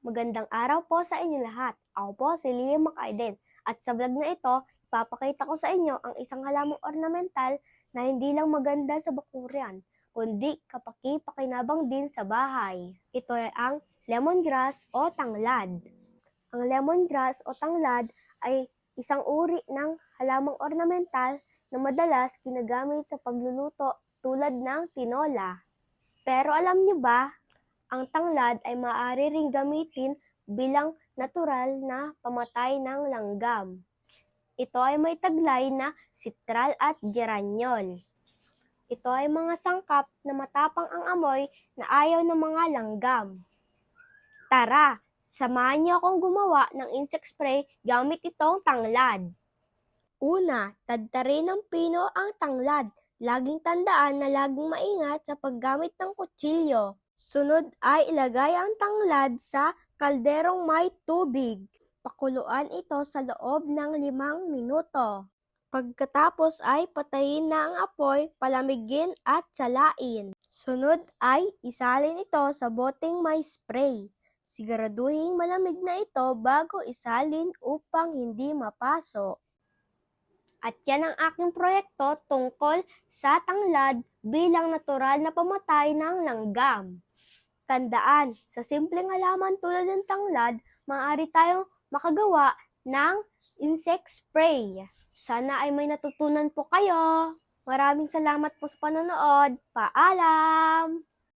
Magandang araw po sa inyo lahat. Ako po si Liam Makaiden at sa vlog na ito, ipapakita ko sa inyo ang isang halamang ornamental na hindi lang maganda sa bakuran, kundi kapaki-pakinabang din sa bahay. Ito ay ang lemongrass o tanglad. Ang lemongrass o tanglad ay isang uri ng halamang ornamental na madalas ginagamit sa pagluluto tulad ng tinola. Pero alam niyo ba, ang tanglad ay maaari ring gamitin bilang natural na pamatay ng langgam. Ito ay may taglay na sitral at geranyol. Ito ay mga sangkap na matapang ang amoy na ayaw ng mga langgam. Tara, samahan niyo akong gumawa ng insect spray gamit itong tanglad. Una, tadtarin ng pino ang tanglad. Laging tandaan na laging maingat sa paggamit ng kutsilyo. Sunod ay ilagay ang tanglad sa kalderong may tubig. Pakuluan ito sa loob ng 5 minuto. Pagkatapos ay patayin na ang apoy, palamigin at salain. Sunod ay isalin ito sa boteng may spray. Siguraduhin malamig na ito bago isalin upang hindi mapaso. At yan ang aking proyekto tungkol sa tanglad bilang natural na pamatay ng langgam. Tandaan, sa simpleng halaman tulad ng tanglad, maaari tayong makagawa ng insect spray. Sana ay may natutunan po kayo. Maraming salamat po sa panonood. Paalam!